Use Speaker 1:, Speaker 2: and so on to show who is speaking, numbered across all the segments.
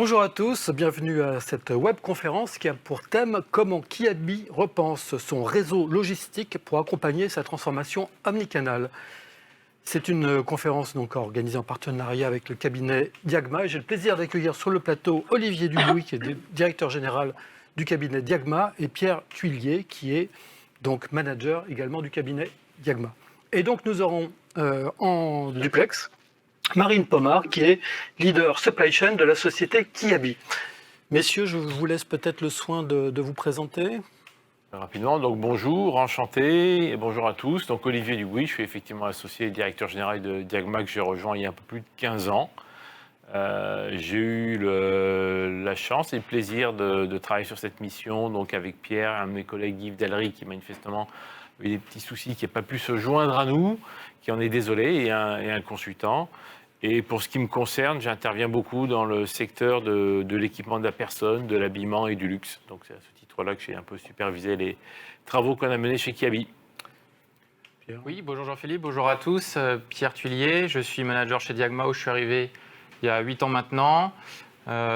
Speaker 1: Bonjour à tous, bienvenue à cette webconférence qui a pour thème comment Kiabi repense son réseau logistique pour accompagner sa transformation omnicanale. C'est une conférence donc organisée en partenariat avec le cabinet Diagma et j'ai le plaisir d'accueillir sur le plateau Olivier Dubouy qui est directeur général du cabinet Diagma et Pierre Thuillier qui est donc manager également du cabinet Diagma. Et donc nous aurons en duplex Marine Pomard, qui est leader supply chain de la société Kiabi. Messieurs, je vous laisse peut-être le soin de vous présenter.
Speaker 2: Rapidement, donc bonjour, enchanté, et bonjour à tous. Donc Olivier Dubouy, je suis effectivement associé et directeur général de Diagma que j'ai rejoint il y a un peu plus de 15 ans. J'ai eu la chance et le plaisir de travailler sur cette mission donc avec Pierre, un de mes collègues Yves Dallery qui manifestement a eu des petits soucis, qui n'a pas pu se joindre à nous, qui en est désolé, et un consultant. Et pour ce qui me concerne, j'interviens beaucoup dans le secteur de l'équipement de la personne, de l'habillement et du luxe. Donc c'est à ce titre-là que j'ai un peu supervisé les travaux qu'on a menés chez Kiabi.
Speaker 3: Oui, bonjour Jean-Philippe, bonjour à tous. Pierre Thuillier, je suis manager chez Diagma où je suis arrivé il y a 8 ans maintenant.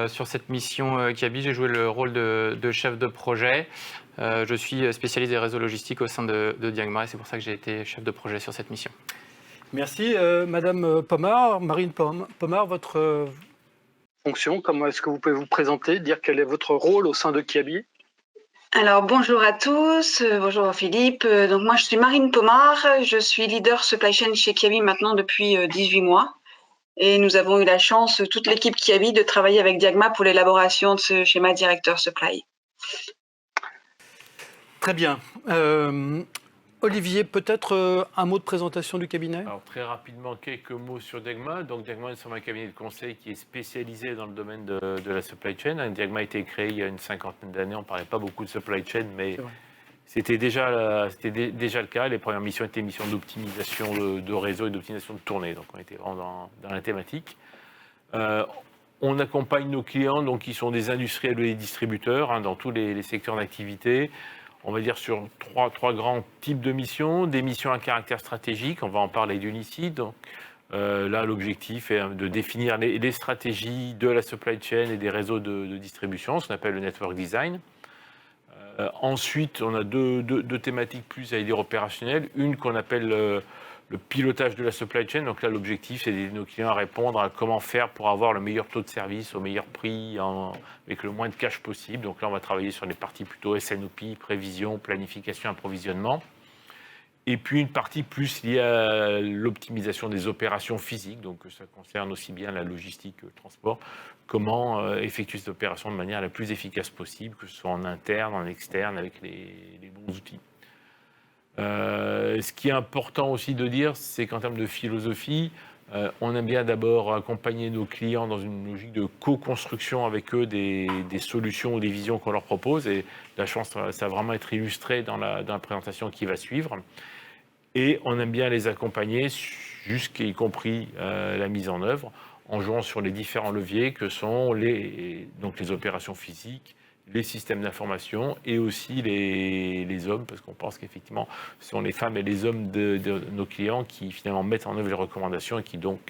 Speaker 3: Sur cette mission Kiabi, j'ai joué le rôle de chef de projet. Je suis spécialisé des réseaux logistiques au sein de Diagma et c'est pour ça que j'ai été chef de projet sur cette mission.
Speaker 1: Merci. Madame Pomard, Marine Pomard, votre fonction, comment est-ce que vous pouvez vous présenter, dire quel est votre rôle au sein de Kiabi?
Speaker 4: Alors bonjour à tous, bonjour Philippe. Donc moi je suis Marine Pomard, je suis leader supply chain chez Kiabi maintenant depuis 18 mois. Et nous avons eu la chance, toute l'équipe Kiabi, de travailler avec Diagma pour l'élaboration de ce schéma directeur supply.
Speaker 1: Très bien. Olivier, peut-être un mot de présentation du cabinet?
Speaker 2: Alors très rapidement, quelques mots sur Diagma. Donc Diagma, nous sommes un cabinet de conseil qui est spécialisé dans le domaine de la supply chain. Diagma a été créé il y a une cinquantaine d'années. On ne parlait pas beaucoup de supply chain, mais c'était déjà le cas. Les premières missions étaient missions d'optimisation de réseau et d'optimisation de tournée. Donc on était vraiment dans la thématique. On accompagne nos clients donc, qui sont des industriels ou des distributeurs dans tous les secteurs d'activité. On va dire sur trois grands types de missions. Des missions à caractère stratégique, on va en parler d'une ici. Donc, là, l'objectif est de définir les stratégies de la supply chain et des réseaux de distribution, ce qu'on appelle le network design. Ensuite, on a deux thématiques plus à dire opérationnelles. Une qu'on appelle le pilotage de la supply chain. Donc là, l'objectif, c'est d'aider nos clients à répondre à comment faire pour avoir le meilleur taux de service au meilleur prix, avec le moins de cash possible. Donc là, on va travailler sur les parties plutôt SNOP, prévision, planification, approvisionnement. Et puis une partie plus liée à l'optimisation des opérations physiques. Donc ça concerne aussi bien la logistique que le transport. Comment effectuer cette opération de manière la plus efficace possible, que ce soit en interne, en externe, avec les bons outils. Ce qui est important aussi de dire, c'est qu'en termes de philosophie, on aime bien d'abord accompagner nos clients dans une logique de co-construction avec eux des solutions ou des visions qu'on leur propose. Et la chance, ça va vraiment être illustré dans la présentation qui va suivre. Et on aime bien les accompagner jusqu'y compris la mise en œuvre, en jouant sur les différents leviers que sont les opérations physiques, les systèmes d'information et aussi les hommes, parce qu'on pense qu'effectivement, ce sont les femmes et les hommes de nos clients qui finalement mettent en œuvre les recommandations et qui donc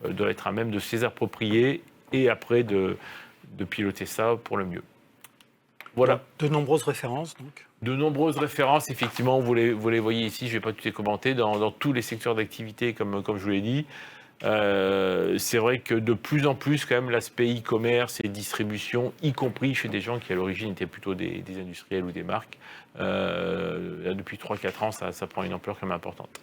Speaker 2: doivent être à même de se les approprier et après de piloter ça pour le mieux. Voilà.
Speaker 1: De nombreuses références, donc.
Speaker 2: De nombreuses références, effectivement, vous les voyez ici, je ne vais pas toutes les commenter, dans tous les secteurs d'activité, comme je vous l'ai dit. C'est vrai que de plus en plus, quand même, l'aspect e-commerce et distribution, y compris chez des gens qui, à l'origine, étaient plutôt des industriels ou des marques, depuis 3-4 ans, ça prend une ampleur quand même importante.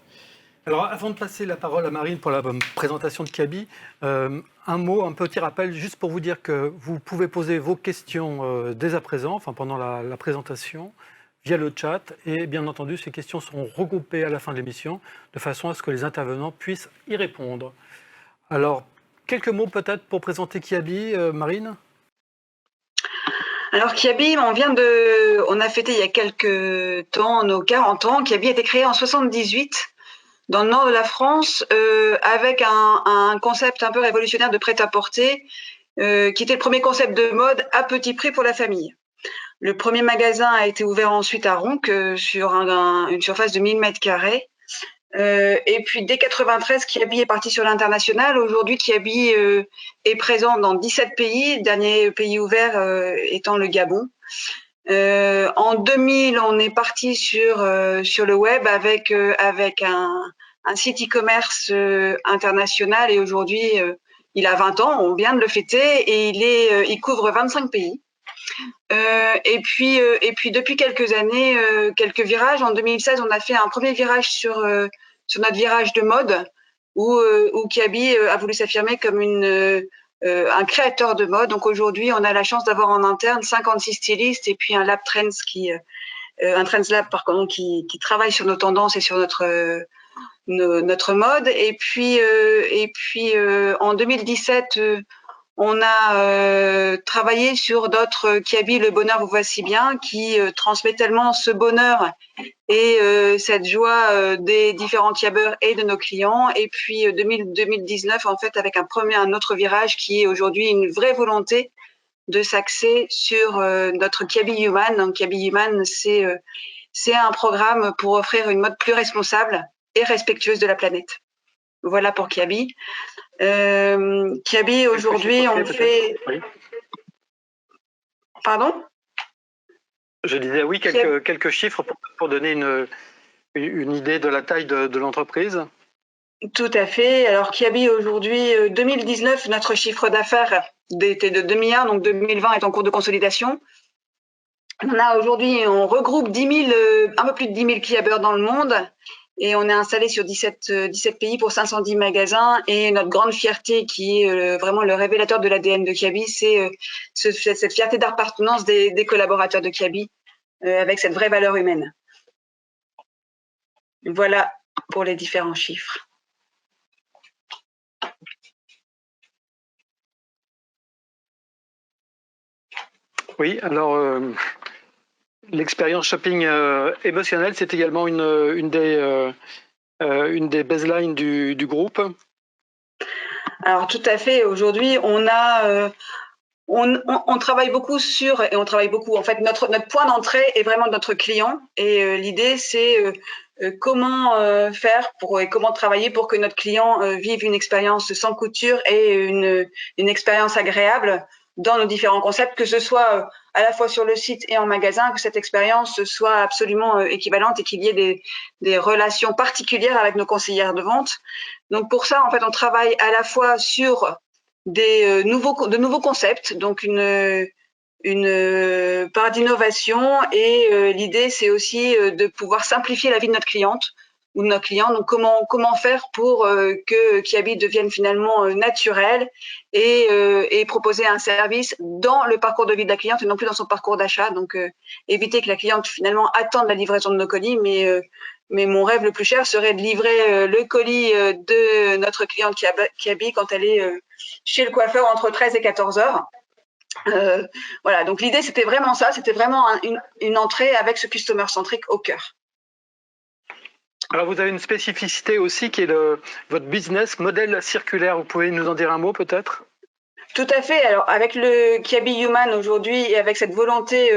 Speaker 1: Alors, avant de passer la parole à Marine pour la présentation de Kiabi, un petit rappel, juste pour vous dire que vous pouvez poser vos questions dès à présent, pendant la présentation, via le chat. Et bien entendu, ces questions seront regroupées à la fin de l'émission, de façon à ce que les intervenants puissent y répondre. Alors, quelques mots peut-être pour présenter Kiabi, Marine?
Speaker 4: Alors Kiabi, on a fêté il y a quelques temps nos 40 ans. Kiabi a été créé en 78 dans le nord de la France avec un concept un peu révolutionnaire de prêt-à-porter qui était le premier concept de mode à petit prix pour la famille. Le premier magasin a été ouvert ensuite à Ronc sur une surface de 1000 m². Et puis dès 93, Kiabi est parti sur l'international. Aujourd'hui, Kiabi est présent dans 17 pays, dernier pays ouvert étant le Gabon. En 2000, on est parti sur le web avec un site e-commerce international, et aujourd'hui, il a 20 ans, on vient de le fêter, et il couvre 25 pays. Et puis depuis quelques années, quelques virages. En 2016, on a fait un premier virage sur notre virage de mode, où Kiabi a voulu s'affirmer comme un créateur de mode. Donc aujourd'hui, on a la chance d'avoir en interne 56 stylistes et puis un lab trends un trends lab par contre qui travaille sur nos tendances et sur notre mode. Et puis en 2017, on a travaillé sur d'autres Kiabi, le bonheur vous voici bien, qui transmet tellement ce bonheur et cette joie des différents Kiabeurs et de nos clients. Et puis 2019, en fait, avec un autre virage qui est aujourd'hui une vraie volonté de s'axer sur notre Kiabi Human. Donc Kiabi Human, c'est un programme pour offrir une mode plus responsable et respectueuse de la planète. Voilà pour Kiabi. Kiabi, aujourd'hui, on fait...
Speaker 1: Oui.
Speaker 4: Pardon ?
Speaker 1: Je disais oui, quelques chiffres pour donner une idée de la taille de l'entreprise.
Speaker 4: Tout à fait. Alors Kiabi, aujourd'hui, 2019, notre chiffre d'affaires était de 2 milliards, donc 2020 est en cours de consolidation. On regroupe un peu plus de 10 000 Kiabeurs dans le monde, et on est installé sur 17 pays pour 510 magasins. Et notre grande fierté, qui est vraiment le révélateur de l'ADN de Kiabi, c'est cette fierté d'appartenance des collaborateurs de Kiabi, avec cette vraie valeur humaine. Voilà pour les différents chiffres.
Speaker 1: Oui, alors l'expérience shopping émotionnelle, c'est également une des baselines du groupe.
Speaker 4: Alors tout à fait. Aujourd'hui, on travaille beaucoup en fait, notre point d'entrée est vraiment notre client, et l'idée c'est comment faire et comment travailler pour que notre client vive une expérience sans couture et une expérience agréable dans nos différents concepts, que ce soit à la fois sur le site et en magasin, que cette expérience soit absolument équivalente et qu'il y ait des relations particulières avec nos conseillères de vente. Donc pour ça, en fait, on travaille à la fois sur de nouveaux concepts, donc une part d'innovation, et l'idée c'est aussi de pouvoir simplifier la vie de notre cliente ou de notre client. Donc comment faire pour que Kiabi devienne finalement naturel et proposer un service dans le parcours de vie de la cliente et non plus dans son parcours d'achat. Donc éviter que la cliente finalement attende la livraison de nos colis, mais mon rêve le plus cher serait de livrer le colis de notre cliente Kiabi quand elle est chez le coiffeur entre 13 et 14 heures. Voilà, donc l'idée c'était vraiment ça, c'était vraiment une entrée avec ce customer centric au cœur.
Speaker 1: Alors vous avez une spécificité aussi qui est votre business modèle circulaire. Vous pouvez nous en dire un mot peut-être ?
Speaker 4: Tout à fait. Alors avec le Kiabi Human aujourd'hui, et avec cette volonté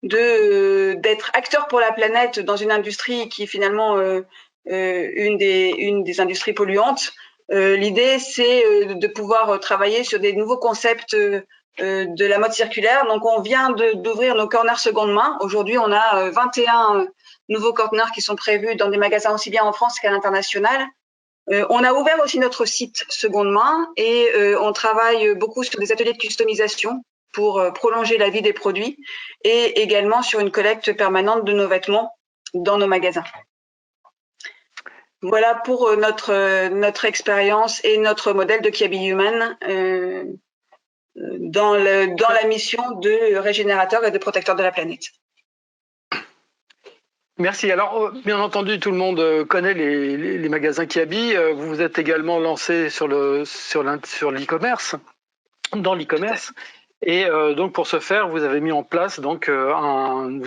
Speaker 4: d'être acteur pour la planète dans une industrie qui est finalement une des industries polluantes, l'idée c'est de pouvoir travailler sur des nouveaux concepts de la mode circulaire. Donc on vient d'ouvrir nos corners seconde main. Aujourd'hui on a 21 nouveaux corners qui sont prévus dans des magasins aussi bien en France qu'à l'international. On a ouvert aussi notre site seconde main, et on travaille beaucoup sur des ateliers de customisation pour prolonger la vie des produits, et également sur une collecte permanente de nos vêtements dans nos magasins. Voilà pour notre expérience et notre modèle de Kiabi Human dans la mission de régénérateur et de protecteur de la planète.
Speaker 1: Merci. Alors, bien entendu, tout le monde connaît les magasins Kiabi. Vous vous êtes également lancé sur l'e-commerce, dans l'e-commerce. Et donc, pour ce faire, vous avez mis en place vous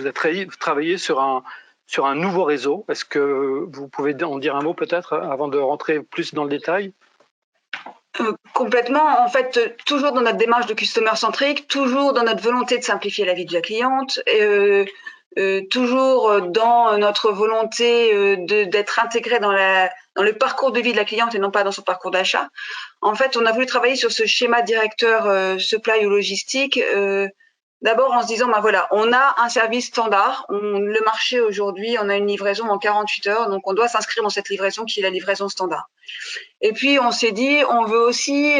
Speaker 1: avez travaillé sur un nouveau réseau. Est-ce que vous pouvez en dire un mot peut-être avant de rentrer plus dans le détail ?
Speaker 4: Complètement. En fait, toujours dans notre démarche de customer centric, toujours dans notre volonté de simplifier la vie de la cliente. toujours dans notre volonté d'être intégré dans le parcours de vie de la cliente et non pas dans son parcours d'achat. En fait, on a voulu travailler sur ce schéma directeur supply ou logistique. D'abord en se disant, voilà, on a un service standard. Le marché aujourd'hui, on a une livraison en 48 heures, donc on doit s'inscrire dans cette livraison qui est la livraison standard. Et puis on s'est dit, on veut aussi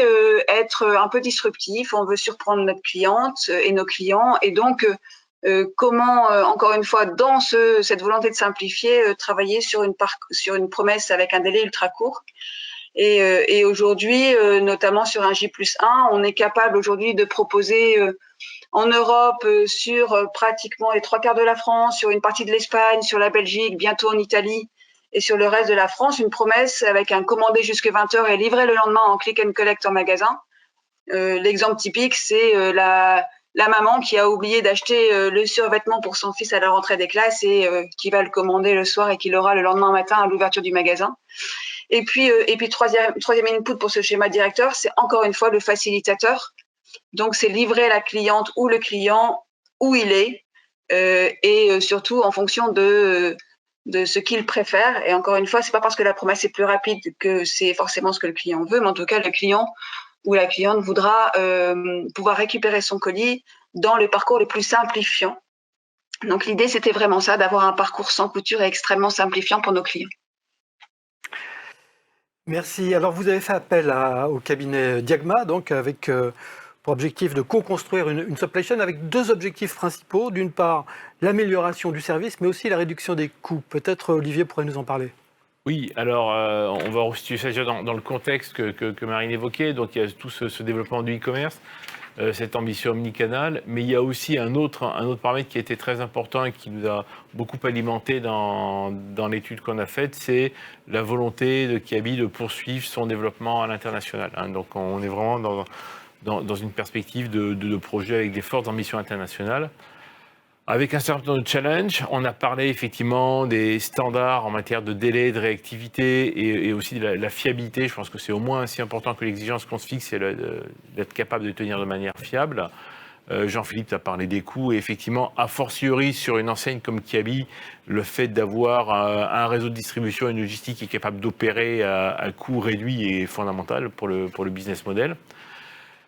Speaker 4: être un peu disruptif, on veut surprendre notre cliente et nos clients, et donc comment, encore une fois, dans cette volonté de simplifier, travailler sur une promesse avec un délai ultra court. Et aujourd'hui, notamment sur un J+1, on est capable aujourd'hui de proposer en Europe sur pratiquement les 3/4 de la France, sur une partie de l'Espagne, sur la Belgique, bientôt en Italie et sur le reste de la France, une promesse avec un commandé jusqu'à 20 heures et livré le lendemain en click and collect en magasin. L'exemple typique, c'est la maman qui a oublié d'acheter le survêtement pour son fils à la rentrée des classes et qui va le commander le soir et qui l'aura le lendemain matin à l'ouverture du magasin. Et puis troisième input pour ce schéma directeur, c'est encore une fois le facilitateur. Donc, c'est livrer à la cliente ou le client où il est et surtout en fonction de ce qu'il préfère. Et encore une fois, c'est pas parce que la promesse est plus rapide que c'est forcément ce que le client veut, mais en tout cas, le client ou la cliente voudra pouvoir récupérer son colis dans le parcours le plus simplifiant. Donc, l'idée, c'était vraiment ça, d'avoir un parcours sans couture et extrêmement simplifiant pour nos clients.
Speaker 1: Merci. Alors, vous avez fait appel au cabinet Diagma, donc avec pour objectif de co-construire une supply chain avec deux objectifs principaux. D'une part, l'amélioration du service, mais aussi la réduction des coûts. Peut-être Olivier pourrait nous en parler.
Speaker 2: Oui, alors on va resituer ça dans le contexte que Marine évoquait. Donc il y a tout ce développement du e-commerce, cette ambition omnicanal, mais il y a aussi un autre paramètre qui a été très important et qui nous a beaucoup alimenté dans l'étude qu'on a faite, c'est la volonté de Kiabi de poursuivre son développement à l'international. Donc on est vraiment dans une perspective de projet avec des fortes ambitions internationales. Avec un certain nombre de challenges, on a parlé effectivement des standards en matière de délai, de réactivité et aussi de la fiabilité. Je pense que c'est au moins aussi important que l'exigence qu'on se fixe, c'est d'être capable de tenir de manière fiable. Jean-Philippe a parlé des coûts et effectivement, a fortiori sur une enseigne comme Kiabi, le fait d'avoir un réseau de distribution et une logistique qui est capable d'opérer à coût réduit est fondamental pour le business model.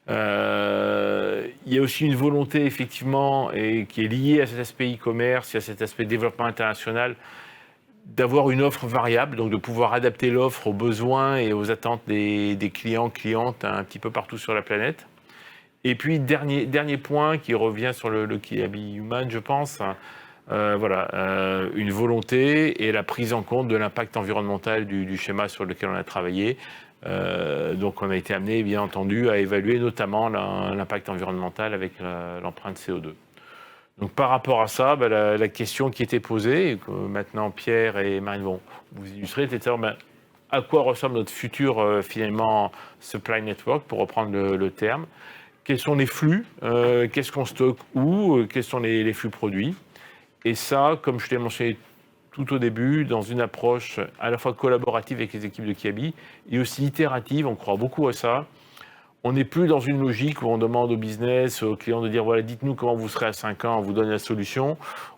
Speaker 2: Il y a aussi une volonté effectivement et qui est liée à cet aspect e-commerce et à cet aspect développement international d'avoir une offre variable, donc de pouvoir adapter l'offre aux besoins et aux attentes des clients, clientes un petit peu partout sur la planète. Et puis dernier point qui revient sur le Kiabi Human, je pense, une volonté et la prise en compte de l'impact environnemental du schéma sur lequel on a travaillé. Donc on a été amené, bien entendu, à évaluer notamment l'impact environnemental avec l'empreinte CO2. Donc par rapport à ça, la question qui était posée, et que maintenant Pierre et Marine vont vous illustrer, était de savoir à quoi ressemble notre futur finalement supply network, pour reprendre le terme. Quels sont les flux, qu'est-ce qu'on stocke où, quels sont les flux produits. Et ça, comme je l'ai mentionné tout au début, dans une approche à la fois collaborative avec les équipes de Kiabi et aussi itérative, on croit beaucoup à ça. On n'est plus dans une logique où on demande au business, aux clients de dire voilà, dites-nous comment vous serez à 5 ans, on vous donne la solution.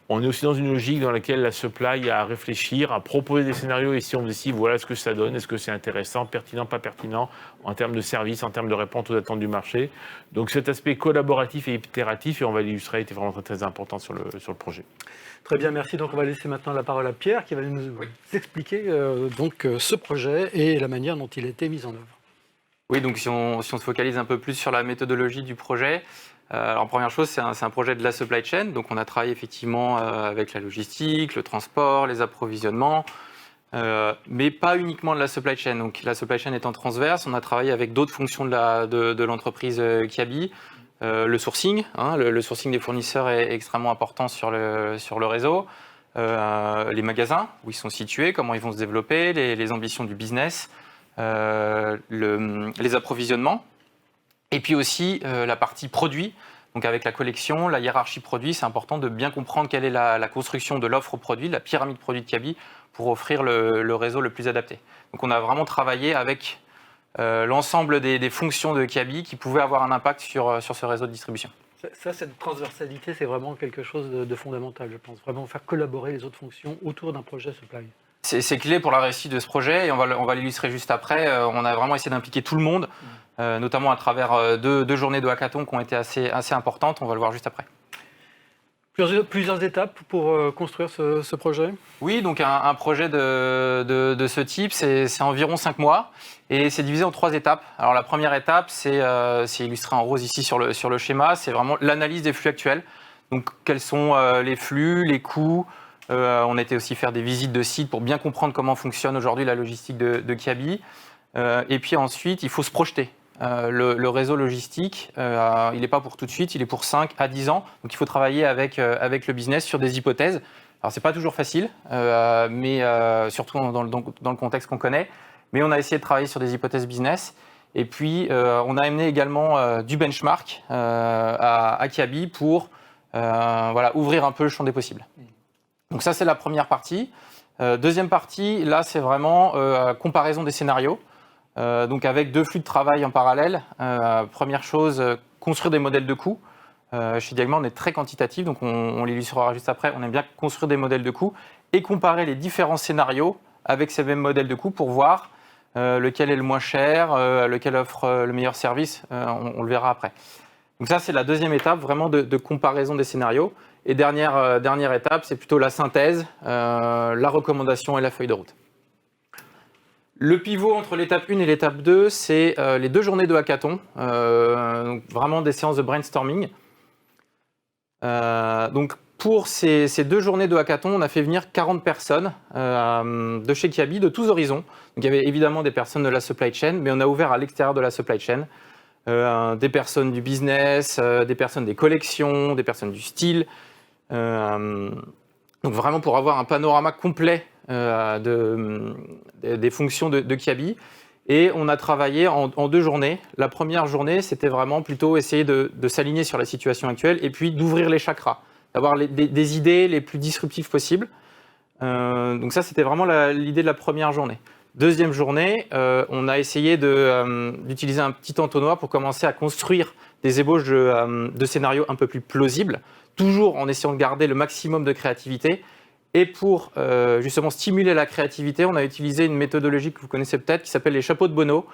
Speaker 2: On est aussi dans une logique dans laquelle la supply a à réfléchir, à proposer des scénarios et si on décide voilà ce que ça donne, est-ce que c'est intéressant, pertinent, pas pertinent, en termes de service, en termes de réponse aux attentes du marché. Donc cet aspect collaboratif et itératif, et on va l'illustrer, était vraiment très, très important sur le projet.
Speaker 1: Très bien, merci. Donc on va laisser maintenant la parole à Pierre qui va nous expliquer ce projet et la manière dont il a été mis en œuvre.
Speaker 3: Oui, donc si on se focalise un peu plus sur la méthodologie du projet, alors première chose, c'est un projet de la supply chain. Donc on a travaillé effectivement avec la logistique, le transport, les approvisionnements, mais pas uniquement de la supply chain. Donc la supply chain étant transverse, on a travaillé avec d'autres fonctions de l'entreprise Kiabi. Le sourcing, le sourcing des fournisseurs est extrêmement important sur le réseau. Les magasins, où ils sont situés, comment ils vont se développer, les ambitions du business, les approvisionnements. Et puis aussi la partie produit. Donc avec la collection, la hiérarchie produit, c'est important de bien comprendre quelle est la construction de l'offre produit, la pyramide produit de Kiabi, pour offrir le réseau le plus adapté. Donc on a vraiment travaillé avec l'ensemble des fonctions de Kiabi qui pouvaient avoir un impact sur ce réseau de distribution.
Speaker 1: Ça, cette transversalité, c'est vraiment quelque chose de fondamental, je pense. Vraiment faire collaborer les autres fonctions autour d'un projet supply.
Speaker 3: C'est clé pour la réussite de ce projet et on va l'illustrer juste après. On a vraiment essayé d'impliquer tout le monde, notamment à travers deux journées de hackathon qui ont été assez importantes. On va le voir juste après.
Speaker 1: Plusieurs étapes pour construire ce projet?
Speaker 3: Oui, donc un projet de ce type, c'est environ 5 mois et c'est divisé en 3 étapes. Alors la première étape, c'est illustré en rose ici sur le schéma, c'est vraiment l'analyse des flux actuels. Donc quels sont les flux, les coûts. On a été aussi faire des visites de sites pour bien comprendre comment fonctionne aujourd'hui la logistique de Kiabi. Et puis ensuite, il faut se projeter. Le réseau logistique, il n'est pas pour tout de suite, il est pour 5 à 10 ans. Donc il faut travailler avec le business sur des hypothèses. Alors ce n'est pas toujours facile, mais surtout dans le contexte qu'on connaît. Mais on a essayé de travailler sur des hypothèses business. Et puis on a amené également du benchmark à Kiabi pour ouvrir un peu le champ des possibles. Donc ça, c'est la première partie. Deuxième partie, là, c'est vraiment comparaison des scénarios. Donc avec 2 flux de travail en parallèle. Première chose, construire des modèles de coûts. Chez Diagma, on est très quantitatif, donc on l'illustrera juste après. On aime bien construire des modèles de coûts et comparer les différents scénarios avec ces mêmes modèles de coûts pour voir lequel est le moins cher, lequel offre le meilleur service. On le verra après. Donc ça, c'est la deuxième étape, vraiment de comparaison des scénarios. Et dernière étape, c'est plutôt la synthèse, la recommandation et la feuille de route. Le pivot entre l'étape 1 et l'étape 2, c'est les 2 journées de hackathon, donc vraiment des séances de brainstorming. Donc pour ces 2 journées de hackathon, on a fait venir 40 personnes de chez Kiabi, de tous horizons. Donc il y avait évidemment des personnes de la supply chain, mais on a ouvert à l'extérieur de la supply chain. Des personnes du business, des personnes des collections, des personnes du style. Donc vraiment pour avoir un panorama complet des fonctions de Kiabi. Et on a travaillé en 2 journées. La première journée, c'était vraiment plutôt essayer de s'aligner sur la situation actuelle et puis d'ouvrir les chakras, d'avoir des idées les plus disruptives possibles. Donc ça, c'était vraiment l'idée de la première journée. Deuxième journée, on a essayé d'utiliser un petit entonnoir pour commencer à construire des ébauches de scénarios un peu plus plausibles, toujours en essayant de garder le maximum de créativité. Et pour justement stimuler la créativité, on a utilisé une méthodologie que vous connaissez peut-être, qui s'appelle les chapeaux de Bono,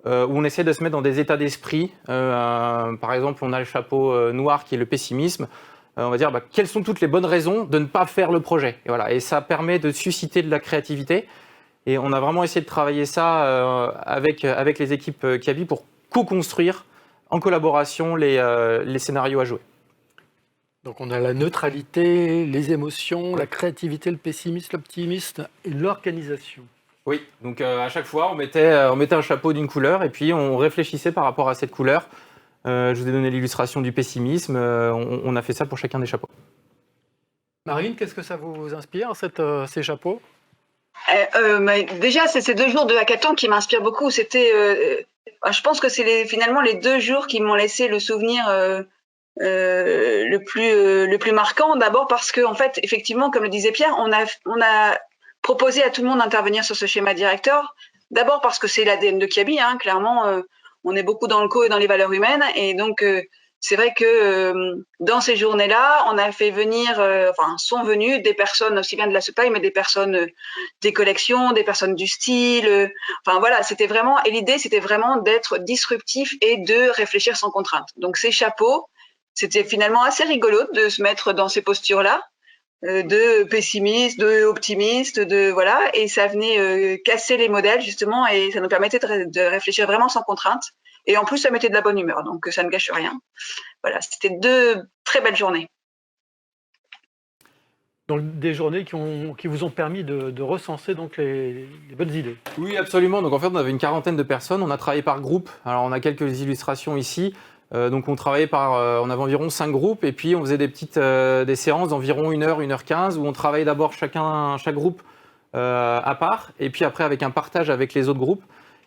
Speaker 3: où on essaie de se mettre dans des états d'esprit. Par exemple, on a le chapeau noir qui est le pessimisme. On va dire quelles sont toutes les bonnes raisons de ne pas faire le projet. Et, voilà. Et ça permet de susciter de la créativité. Et on a vraiment essayé de travailler ça avec les équipes Kiabi pour co-construire en collaboration les scénarios à jouer.
Speaker 1: Donc on a la neutralité, les émotions, la créativité, le pessimisme, l'optimisme et l'organisation.
Speaker 3: Oui, donc à chaque fois, on mettait un chapeau d'une couleur et puis on réfléchissait par rapport à cette couleur. Je vous ai donné l'illustration du pessimisme. On a fait ça pour chacun des chapeaux.
Speaker 1: Marine, qu'est-ce que ça vous inspire, ces chapeaux?
Speaker 4: Déjà, c'est ces 2 jours de hackathon qui m'inspirent beaucoup. Je pense que c'est finalement les 2 jours qui m'ont laissé le souvenir le plus marquant. D'abord parce que, en fait, effectivement, comme le disait Pierre, on a proposé à tout le monde d'intervenir sur ce schéma directeur. D'abord parce que c'est l'ADN de Kiabi, hein, clairement, on est beaucoup dans le co et dans les valeurs humaines, et donc c'est vrai que dans ces journées-là, on a fait venir, sont venues des personnes aussi bien de la supply, mais des personnes des collections, des personnes du style. Voilà, c'était vraiment, et l'idée, c'était vraiment d'être disruptif et de réfléchir sans contrainte. Donc ces chapeaux, c'était finalement assez rigolo de se mettre dans ces postures-là, de pessimiste, de optimiste, voilà, et ça venait casser les modèles justement, et ça nous permettait de réfléchir vraiment sans contrainte. Et en plus, ça mettait de la bonne humeur, donc ça ne gâche rien. Voilà, c'était 2 très belles journées.
Speaker 1: Donc des journées qui vous ont permis de recenser donc les bonnes idées.
Speaker 3: Oui, absolument. Donc en fait, on avait une 40aine de personnes. On a travaillé par groupe. Alors on a quelques illustrations ici. Donc on travaillait on avait environ 5 groupes et puis on faisait des séances d'environ 1h, 1h15 où on travaillait d'abord chaque groupe à part et puis après avec un partage avec les autres groupes.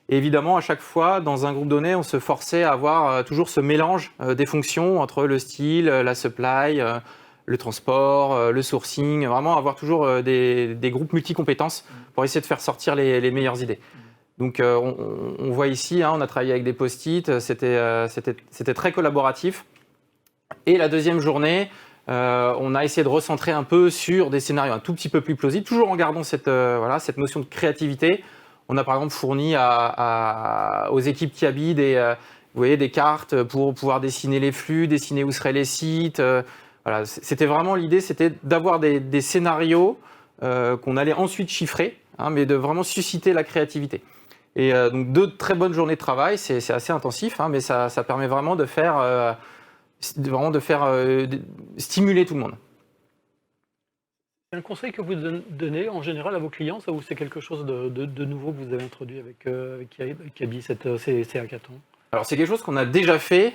Speaker 3: Et évidemment, à chaque fois, dans un groupe donné, on se forçait à avoir toujours ce mélange des fonctions entre le style, la supply, le transport, le sourcing, vraiment avoir toujours des groupes multi-compétences pour essayer de faire sortir les meilleures idées. Donc on voit ici, on a travaillé avec des post-it, c'était très collaboratif. Et la deuxième journée, on a essayé de recentrer un peu sur des scénarios un tout petit peu plus plausibles, toujours en gardant cette notion de créativité. On a par exemple fourni aux équipes Kiabi des cartes pour pouvoir dessiner les flux, dessiner où seraient les sites. Voilà, c'était vraiment l'idée, c'était d'avoir des scénarios qu'on allait ensuite chiffrer, mais de vraiment susciter la créativité. Et donc 2 très bonnes journées de travail, c'est assez intensif, mais ça permet vraiment de faire stimuler tout le monde.
Speaker 1: C'est un conseil que vous donnez en général à vos clients, ça, ou c'est quelque chose de nouveau que vous avez introduit avec Kiabi, ces hackathons? Alors
Speaker 3: c'est quelque chose qu'on a déjà fait,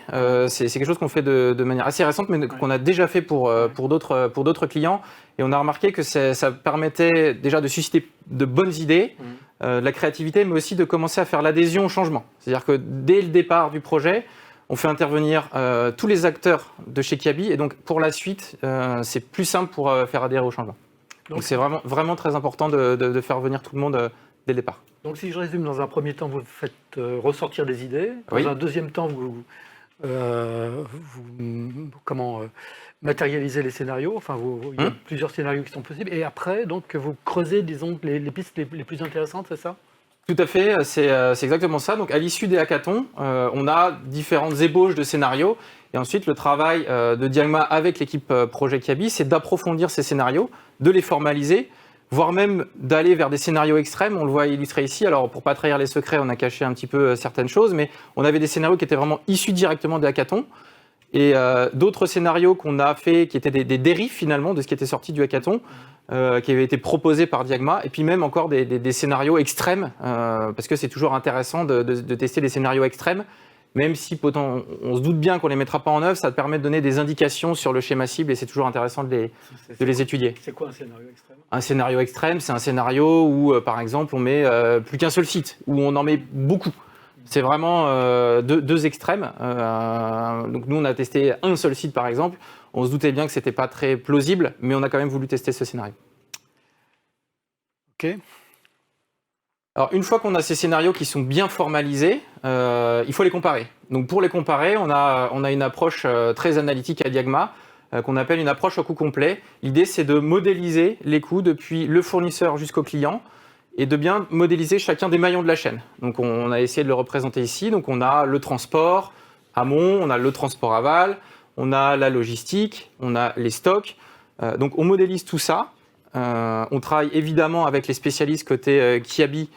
Speaker 3: c'est quelque chose qu'on fait de manière assez récente, mais qu'on a déjà fait pour d'autres clients. Et on a remarqué que ça permettait déjà de susciter de bonnes idées, de la créativité, mais aussi de commencer à faire l'adhésion au changement. C'est-à-dire que dès le départ du projet, on fait intervenir tous les acteurs de chez Kiabi, et donc pour la suite, c'est plus simple pour faire adhérer au changement. Donc c'est vraiment très important de faire venir tout le monde dès le départ.
Speaker 1: Donc si je résume, dans un premier temps, vous faites ressortir des idées. Dans un deuxième temps, vous matérialisez les scénarios. Enfin, il y a plusieurs scénarios qui sont possibles. Et après, donc, vous creusez, disons, les pistes les plus intéressantes, c'est ça?
Speaker 3: Tout à fait, c'est exactement ça. Donc à l'issue des hackathons, on a différentes ébauches de scénarios. Et ensuite, le travail de Diagma avec l'équipe projet Kiabi, c'est d'approfondir ces scénarios, de les formaliser, voire même d'aller vers des scénarios extrêmes. On le voit illustré ici. Alors, pour ne pas trahir les secrets, on a caché un petit peu certaines choses, mais on avait des scénarios qui étaient vraiment issus directement des hackathons. Et d'autres scénarios qu'on a fait, qui étaient des dérives finalement de ce qui était sorti du hackathon, qui avaient été proposés par Diagma. Et puis même encore des scénarios extrêmes, parce que c'est toujours intéressant de tester des scénarios extrêmes. Même si on se doute bien qu'on ne les mettra pas en œuvre, ça permet de donner des indications sur le schéma cible et c'est toujours intéressant de les étudier.
Speaker 1: C'est quoi un scénario extrême?
Speaker 3: Un scénario extrême, c'est un scénario où, par exemple, on met plus qu'un seul site, où on en met beaucoup. C'est vraiment deux extrêmes. Donc nous, on a testé un seul site, par exemple. On se doutait bien que ce n'était pas très plausible, mais on a quand même voulu tester ce scénario.
Speaker 1: OK.
Speaker 3: Alors, une fois qu'on a ces scénarios qui sont bien formalisés, il faut les comparer. Donc, pour les comparer, on a une approche très analytique à Diagma qu'on appelle une approche au coût complet. L'idée, c'est de modéliser les coûts depuis le fournisseur jusqu'au client et de bien modéliser chacun des maillons de la chaîne. Donc, on a essayé de le représenter ici. Donc, on a le transport amont, on a le transport aval, on a la logistique, on a les stocks. Donc, on modélise tout ça. On travaille évidemment avec les spécialistes côté Kiabi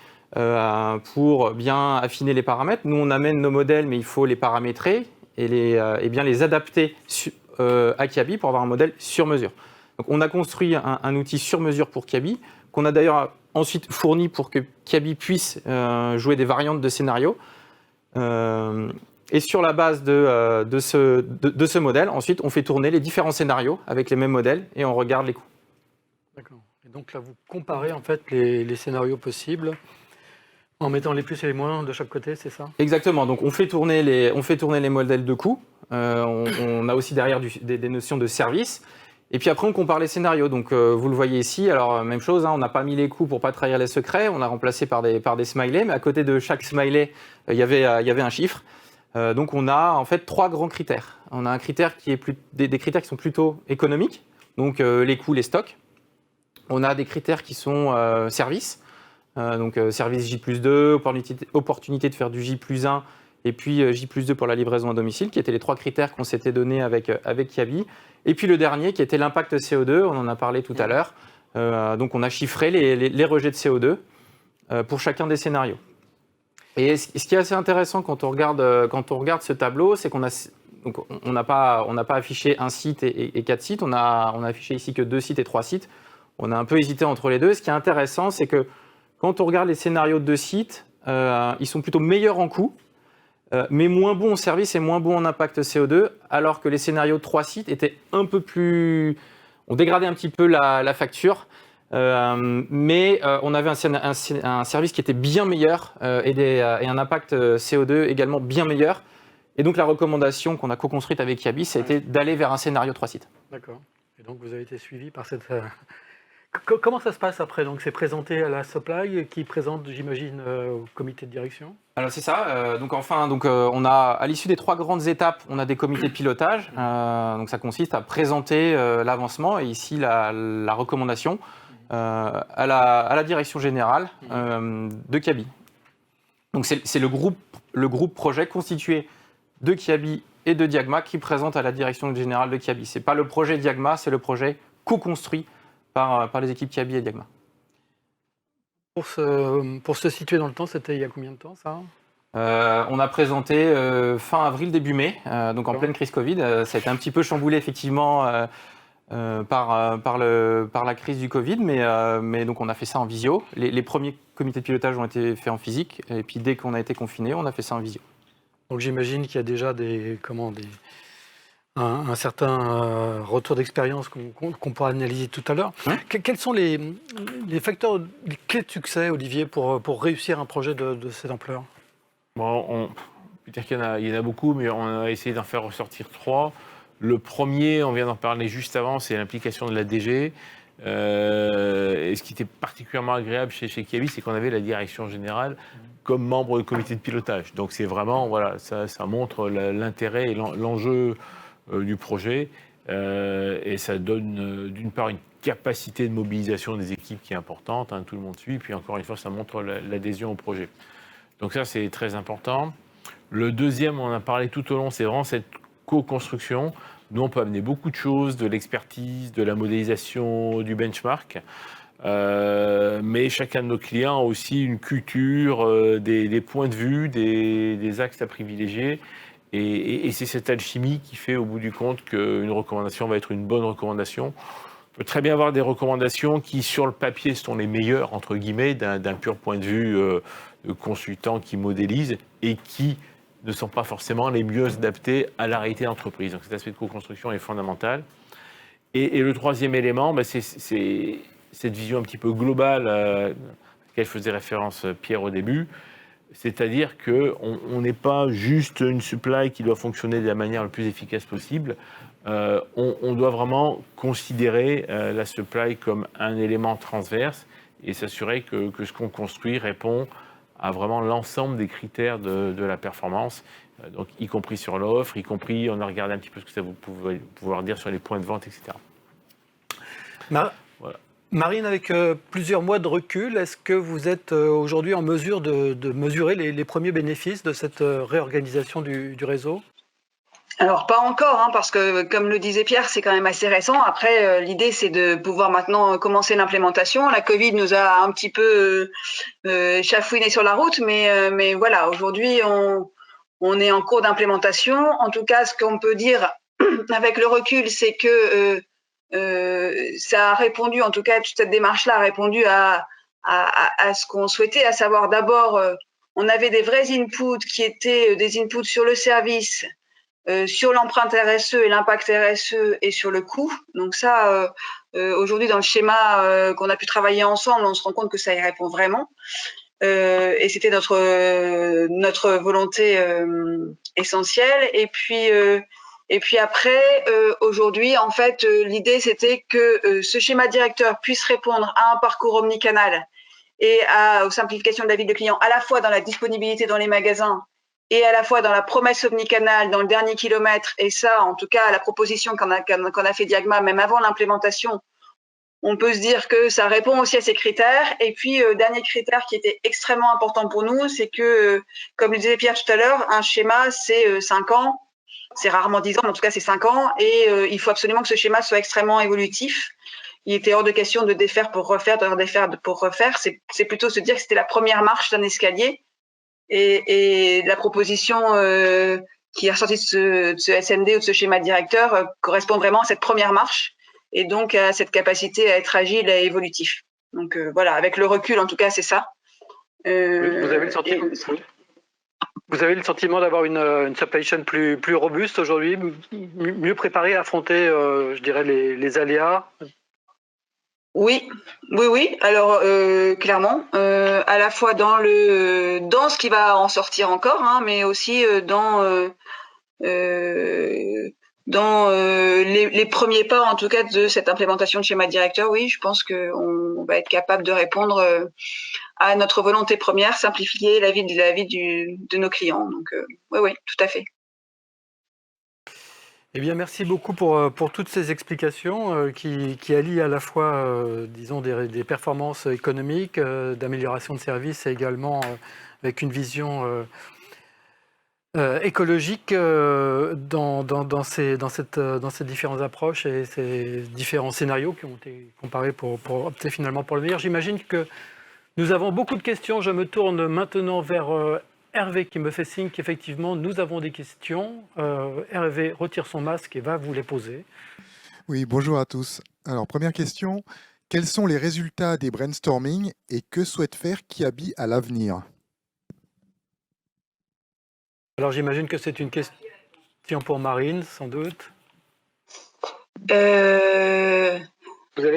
Speaker 3: pour bien affiner les paramètres. Nous, on amène nos modèles, mais il faut les paramétrer et bien les adapter à Kiabi pour avoir un modèle sur mesure. Donc, on a construit un outil sur mesure pour Kiabi, qu'on a d'ailleurs ensuite fourni pour que Kiabi puisse jouer des variantes de scénarios. Et sur la base de ce modèle, ensuite, on fait tourner les différents scénarios avec les mêmes modèles et on regarde les coûts.
Speaker 1: D'accord. Et donc là, vous comparez en fait les scénarios possibles en mettant les plus et les moins de chaque côté, c'est ça?
Speaker 3: Exactement. Donc on fait tourner les modèles de coûts. On a aussi derrière des notions de service. Et puis après, on compare les scénarios. Donc vous le voyez ici. Alors même chose, on n'a pas mis les coûts pour pas trahir les secrets. On a remplacé par des smileys. Mais à côté de chaque smiley, il y avait un chiffre. Donc on a en fait 3 grands critères. On a un critère qui est des critères qui sont plutôt économiques. Donc les coûts, les stocks. On a des critères qui sont services. Donc service J+2, opportunité de faire du J+1 et puis J+2 pour la livraison à domicile, qui étaient les 3 critères qu'on s'était donnés avec Kiabi. Et puis le dernier qui était l'impact CO2, on en a parlé tout à l'heure. Donc on a chiffré les rejets de CO2 pour chacun des scénarios. Et ce qui est assez intéressant quand on regarde ce tableau, c'est qu'on n'a pas affiché un site et 4 sites, on a affiché ici que 2 sites et 3 sites. On a un peu hésité entre les deux. Ce qui est intéressant, c'est que quand on regarde les scénarios de 2 sites, ils sont plutôt meilleurs en coût, mais moins bons en service et moins bons en impact CO2, alors que les scénarios de 3 sites étaient un peu plus... On dégradait un petit peu la facture, mais on avait un service qui était bien meilleur et un impact CO2 également bien meilleur. Et donc la recommandation qu'on a co-construite avec Kiabi, ça a été d'aller vers un scénario 3 sites.
Speaker 1: D'accord. Et donc vous avez été suivi par cette Comment ça se passe après? Donc c'est présenté à la supply qui présente, j'imagine, au comité de direction?
Speaker 3: Alors c'est ça. On a à l'issue des 3 grandes étapes, on a des comités de pilotage. Donc ça consiste à présenter l'avancement et ici la recommandation à la direction générale de Kiabi. Donc c'est le groupe projet constitué de Kiabi et de Diagma qui présente à la direction générale de Kiabi. C'est pas le projet Diagma, c'est le projet co-construit par les équipes Kiabi et Diagma.
Speaker 1: Pour se situer dans le temps, c'était il y a combien de temps, ça?
Speaker 3: On a présenté fin avril, début mai, donc en pleine crise Covid. Ça a été un petit peu chamboulé effectivement par la crise du Covid, mais donc on a fait ça en visio. Les premiers comités de pilotage ont été faits en physique, et puis dès qu'on a été confiné, on a fait ça en visio.
Speaker 1: Donc j'imagine qu'il y a déjà un certain retour d'expérience qu'on pourra analyser tout à l'heure.
Speaker 3: Ouais.
Speaker 1: Quels sont les facteurs, les clés de succès, Olivier, pour réussir un projet de cette ampleur?
Speaker 2: Bon, on peut dire qu'il y en a beaucoup, mais on a essayé d'en faire ressortir 3. Le premier, on vient d'en parler juste avant, c'est l'implication de la DG. Et ce qui était particulièrement agréable chez Kiabi, c'est qu'on avait la direction générale comme membre du comité de pilotage. Donc c'est vraiment, voilà, ça montre l'intérêt et l'enjeu du projet. Et ça donne d'une part une capacité de mobilisation des équipes qui est importante, tout le monde suit, puis encore une fois, ça montre l'adhésion au projet. Donc ça, c'est très important. Le deuxième, on en a parlé tout au long, c'est vraiment cette co-construction. Nous, on peut amener beaucoup de choses, de l'expertise, de la modélisation, du benchmark. Mais chacun de nos clients a aussi une culture, des points de vue, des axes à privilégier. Et c'est cette alchimie qui fait au bout du compte qu'une recommandation va être une bonne recommandation. On peut très bien avoir des recommandations qui, sur le papier, sont les meilleures, entre guillemets, d'un pur point de vue de consultant qui modélise et qui ne sont pas forcément les mieux adaptés à la réalité d'entreprise. Donc cet aspect de co-construction est fondamental. Et le troisième élément, c'est cette vision un petit peu globale à laquelle faisait référence Pierre au début. C'est-à-dire qu'on n'est pas juste une supply qui doit fonctionner de la manière la plus efficace possible. On doit vraiment considérer la supply comme un élément transverse et s'assurer que ce qu'on construit répond à vraiment l'ensemble des critères de la performance, donc y compris sur l'offre, y compris, on a regardé un petit peu ce que ça vous pouvez pouvoir dire sur les points de vente, etc.
Speaker 1: Voilà. Marine, avec plusieurs mois de recul, est-ce que vous êtes aujourd'hui en mesure de mesurer les premiers bénéfices de cette réorganisation du réseau?
Speaker 4: Alors pas encore, parce que comme le disait Pierre, c'est quand même assez récent. Après, l'idée c'est de pouvoir maintenant commencer l'implémentation. La Covid nous a un petit peu chafouiné sur la route, mais voilà, aujourd'hui on est en cours d'implémentation. En tout cas, ce qu'on peut dire avec le recul, c'est que ça a répondu, en tout cas toute cette démarche-là a répondu à ce qu'on souhaitait, à savoir d'abord, on avait des vrais inputs qui étaient des inputs sur le service, sur l'empreinte RSE et l'impact RSE et sur le coût. Donc ça, aujourd'hui dans le schéma qu'on a pu travailler ensemble, on se rend compte que ça y répond vraiment. Et c'était notre volonté essentielle. Et puis après, aujourd'hui, en fait, l'idée c'était que ce schéma directeur puisse répondre à un parcours omnicanal et aux simplifications de la vie de client, à la fois dans la disponibilité dans les magasins et à la fois dans la promesse omnicanal, dans le dernier kilomètre. Et ça, en tout cas, la proposition qu'on a fait Diagma, même avant l'implémentation, on peut se dire que ça répond aussi à ces critères. Et puis, dernier critère qui était extrêmement important pour nous, c'est que, comme le disait Pierre tout à l'heure, un schéma, c'est 5 ans. C'est rarement 10 ans, mais en tout cas, c'est 5 ans. Et il faut absolument que ce schéma soit extrêmement évolutif. Il était hors de question de défaire pour refaire, de défaire pour refaire. C'est plutôt se dire que c'était la première marche d'un escalier. Et la proposition qui est ressortie de ce SND ou de ce schéma directeur correspond vraiment à cette première marche et donc à cette capacité à être agile et évolutif. Donc voilà, avec le recul, en tout cas, c'est ça.
Speaker 1: Vous avez le sentiment d'avoir une supply chain plus robuste aujourd'hui, mieux préparée à affronter, je dirais, les aléas?
Speaker 4: Oui. Alors clairement, à la fois dans ce qui va en sortir encore, mais aussi dans dans les premiers pas, en tout cas, de cette implémentation de schéma directeur, oui, je pense qu'on va être capable de répondre à notre volonté première, simplifier la vie de nos clients. Donc, oui, tout à fait.
Speaker 1: Eh bien, merci beaucoup pour toutes ces explications qui allient à la fois, disons, des performances économiques, d'amélioration de services et également avec une vision écologique dans ces différentes approches et ces différents scénarios qui ont été comparés pour opter finalement pour le meilleur. J'imagine que nous avons beaucoup de questions. Je me tourne maintenant vers Hervé qui me fait signe qu'effectivement nous avons des questions. Hervé retire son masque et va vous les poser.
Speaker 5: Oui, bonjour à tous. Alors, première question, quels sont les résultats des brainstorming et que souhaite faire Kiabi à l'avenir?
Speaker 1: Alors j'imagine que c'est une question pour Marine, sans doute. Vous avez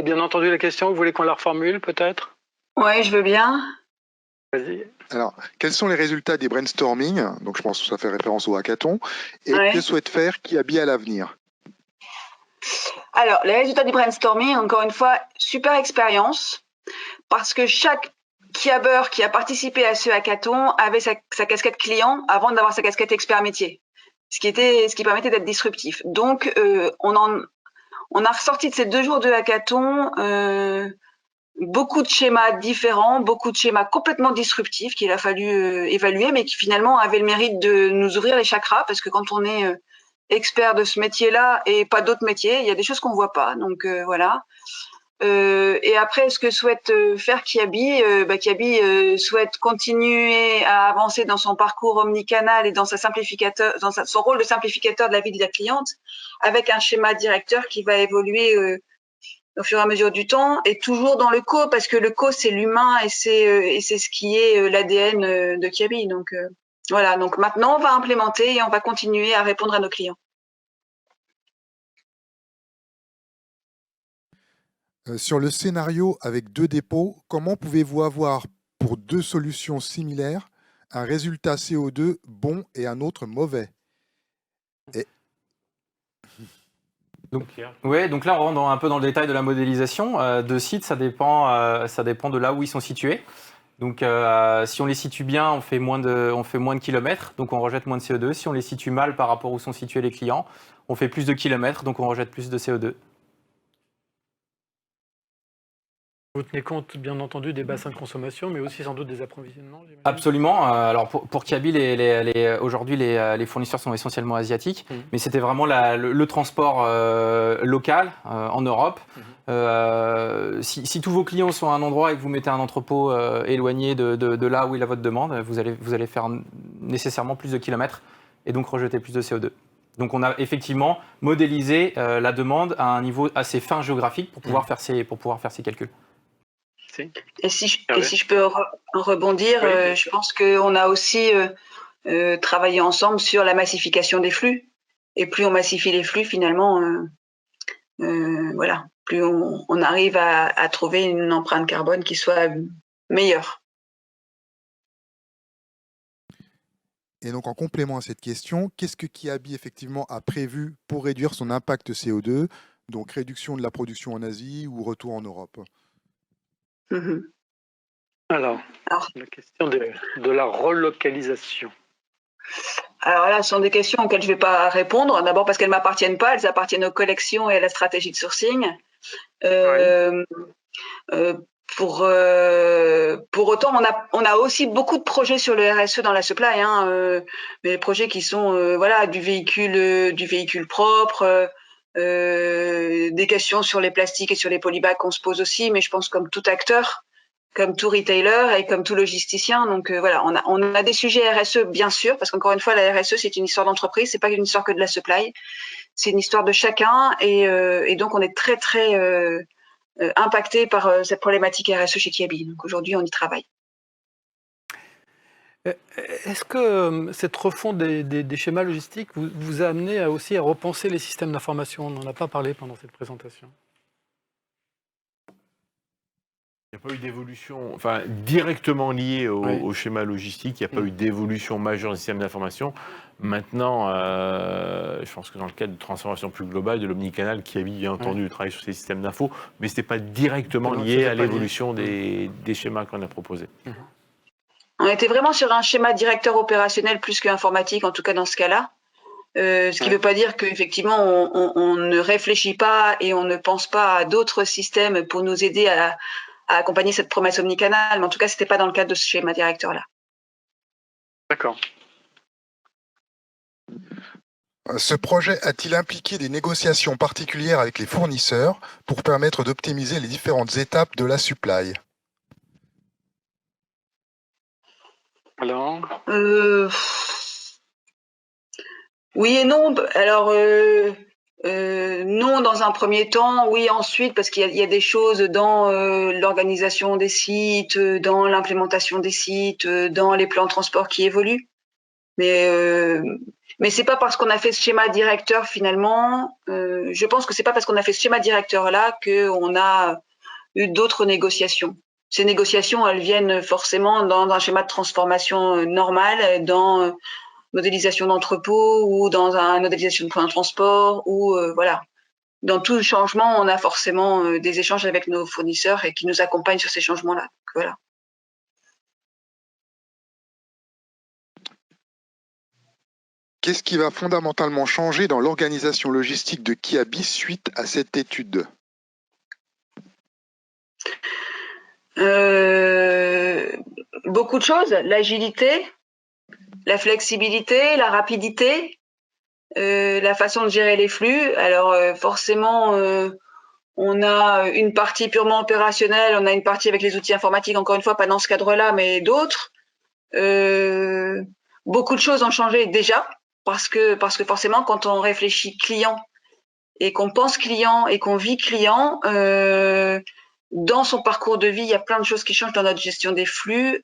Speaker 1: bien entendu la question, vous voulez qu'on la reformule peut-être?
Speaker 4: Oui, je veux bien.
Speaker 1: Vas-y.
Speaker 5: Alors, quels sont les résultats des brainstorming? Donc, je pense que ça fait référence au hackathon. Et que souhaite faire Kiabi à l'avenir?
Speaker 4: Alors, les résultats du brainstorming, encore une fois, super expérience, parce que chaque Kiaber qui a participé à ce hackathon avait sa casquette client avant d'avoir sa casquette expert métier, ce qui permettait d'être disruptif. Donc, on a ressorti de ces 2 jours de hackathon beaucoup de schémas différents, beaucoup de schémas complètement disruptifs qu'il a fallu évaluer, mais qui finalement avaient le mérite de nous ouvrir les chakras, parce que quand on est expert de ce métier-là et pas d'autres métiers, il y a des choses qu'on voit pas. Donc voilà. Et après, ce que souhaite faire Kiabi, Kiabi souhaite continuer à avancer dans son parcours omnicanal et dans son rôle de simplificateur de la vie de la cliente, avec un schéma directeur qui va évoluer au fur et à mesure du temps, et toujours dans le co, parce que le co c'est l'humain et c'est ce qui est l'ADN de Kiabi. Donc voilà. Donc maintenant, on va implémenter et on va continuer à répondre à nos clients.
Speaker 5: Sur le scénario avec 2 dépôts, comment pouvez-vous avoir pour 2 solutions similaires un résultat CO2 bon et un autre mauvais?
Speaker 3: Donc là, on rentre un peu dans le détail de la modélisation. De sites, ça dépend de là où ils sont situés. Donc, si on les situe bien, on fait moins de kilomètres, donc on rejette moins de CO2. Si on les situe mal par rapport où sont situés les clients, on fait plus de kilomètres, donc on rejette plus de CO2.
Speaker 1: Vous tenez compte, bien entendu, des bassins de consommation, mais aussi sans doute des approvisionnements, j'imagine.
Speaker 3: Absolument. Alors pour Kiabi, aujourd'hui, les fournisseurs sont essentiellement asiatiques, mais c'était vraiment le transport local en Europe. Si tous vos clients sont à un endroit et que vous mettez un entrepôt éloigné de là où il a votre demande, vous allez faire nécessairement plus de kilomètres et donc rejeter plus de CO2. Donc on a effectivement modélisé la demande à un niveau assez fin géographique pour pouvoir faire ces calculs.
Speaker 4: Et si je peux rebondir, oui. Je pense qu'on a aussi travaillé ensemble sur la massification des flux. Et plus on massifie les flux, finalement, voilà, plus on arrive à trouver une empreinte carbone qui soit meilleure.
Speaker 5: Et donc, en complément à cette question, qu'est-ce que Kiabi effectivement a prévu pour réduire son impact CO2, donc réduction de la production en Asie ou retour en Europe?
Speaker 1: Alors, la question de la relocalisation.
Speaker 4: Alors là, ce sont des questions auxquelles je ne vais pas répondre. D'abord parce qu'elles ne m'appartiennent pas, elles appartiennent aux collections et à la stratégie de sourcing. Pour autant, on a aussi beaucoup de projets sur le RSE dans la supply, mais des projets qui sont du véhicule propre, des questions sur les plastiques et sur les polybags qu'on se pose aussi, mais je pense comme tout acteur, comme tout retailer et comme tout logisticien. Donc voilà, on a des sujets RSE bien sûr, parce qu'encore une fois, la RSE c'est une histoire d'entreprise, c'est pas une histoire que de la supply, c'est une histoire de chacun et donc on est très très impacté par cette problématique RSE chez Kiabi. Donc aujourd'hui, on y travaille.
Speaker 1: Est-ce que cette refonte des schémas logistiques vous a amené aussi à repenser les systèmes d'information? On n'en a pas parlé pendant cette présentation.
Speaker 2: Il n'y a pas eu d'évolution, enfin directement liée au schéma logistique, il n'y a pas eu d'évolution majeure du système d'information. Maintenant, je pense que dans le cadre de transformation plus globale de l'omnicanal, qui a bien entendu travailler sur ces systèmes d'infos, mais ce n'était pas directement lié à l'évolution des schémas qu'on a proposés.
Speaker 4: On était vraiment sur un schéma directeur opérationnel plus qu'informatique, en tout cas dans ce cas-là. Ce qui ne veut pas dire qu'effectivement, on ne réfléchit pas et on ne pense pas à d'autres systèmes pour nous aider à accompagner cette promesse omnicanal, mais en tout cas, ce n'était pas dans le cadre de ce schéma directeur-là.
Speaker 6: D'accord.
Speaker 5: Ce projet a-t-il impliqué des négociations particulières avec les fournisseurs pour permettre d'optimiser les différentes étapes de la supply?
Speaker 6: Alors,
Speaker 4: oui et non. Alors, non dans un premier temps, oui ensuite, parce qu'il y a des choses dans l'organisation des sites, dans l'implémentation des sites, dans les plans de transport qui évoluent. Mais c'est pas parce qu'on a fait ce schéma directeur finalement. Je pense que c'est pas parce qu'on a fait ce schéma directeur là qu'on a eu d'autres négociations. Ces négociations, elles viennent forcément dans un schéma de transformation normal, dans modélisation d'entrepôt ou dans une modélisation de point de transport ou voilà. Dans tout changement, on a forcément des échanges avec nos fournisseurs et qui nous accompagnent sur ces changements-là. Donc, voilà.
Speaker 5: Qu'est-ce qui va fondamentalement changer dans l'organisation logistique de Kiabi suite à cette étude?
Speaker 4: Beaucoup de choses, l'agilité, la flexibilité, la rapidité, la façon de gérer les flux. Alors forcément, on a une partie purement opérationnelle, on a une partie avec les outils informatiques, encore une fois, pas dans ce cadre-là, mais d'autres. Beaucoup de choses ont changé déjà, parce que forcément, quand on réfléchit client et qu'on pense client et qu'on vit client, dans son parcours de vie, il y a plein de choses qui changent dans notre gestion des flux,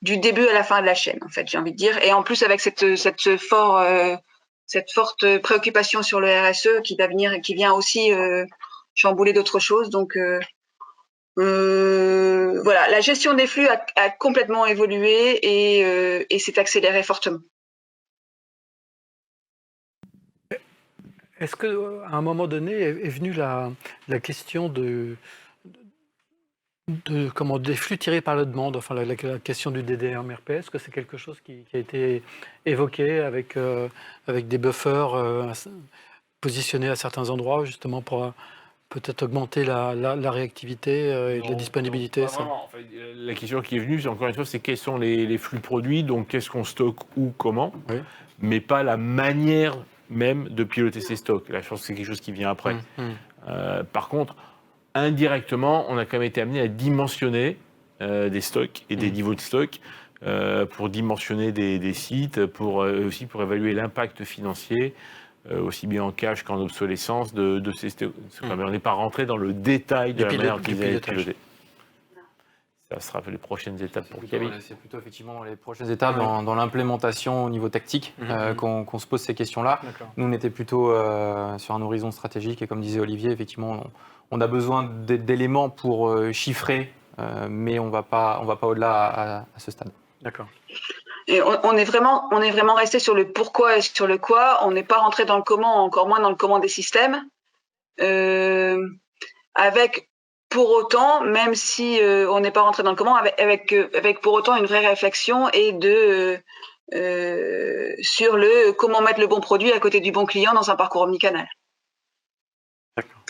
Speaker 4: du début à la fin de la chaîne, en fait, j'ai envie de dire. Et en plus, avec cette forte préoccupation sur le RSE qui vient aussi chambouler d'autres choses. Donc, voilà, la gestion des flux a complètement évolué et s'est accélérée fortement.
Speaker 1: Est-ce qu'à un moment donné est venue la question des flux tirés par la demande, enfin la question du DDR-MRP? Est-ce que c'est quelque chose qui a été évoqué avec des buffers positionnés à certains endroits, justement pour peut-être augmenter la réactivité et la disponibilité?
Speaker 2: La question qui est venue, encore une fois, c'est quels sont les flux produits, donc qu'est-ce qu'on stocke où, comment, mais pas la manière même de piloter ces stocks. Là, je pense que c'est quelque chose qui vient après. Par contre, indirectement, on a quand même été amené à dimensionner des stocks et des niveaux de stock pour dimensionner des sites, aussi pour évaluer l'impact financier, aussi bien en cash qu'en obsolescence de ces stocks. On n'est pas rentré dans le détail de la manière dont ils allaient être pilotés. Ça sera les prochaines étapes pour Kiabi.
Speaker 3: C'est plutôt effectivement les prochaines étapes dans l'implémentation au niveau tactique qu'on se pose ces questions-là. Nous, on était plutôt sur un horizon stratégique et comme disait Olivier, effectivement, on a besoin d'éléments pour chiffrer, mais on va pas au-delà à ce stade.
Speaker 1: D'accord.
Speaker 4: Et on est vraiment resté sur le pourquoi et sur le quoi. On n'est pas rentré dans le comment, encore moins dans le comment des systèmes. Avec pour autant, même si on n'est pas rentré dans le comment, avec pour autant une vraie réflexion et sur le comment mettre le bon produit à côté du bon client dans un parcours omnicanal.
Speaker 1: D'accord.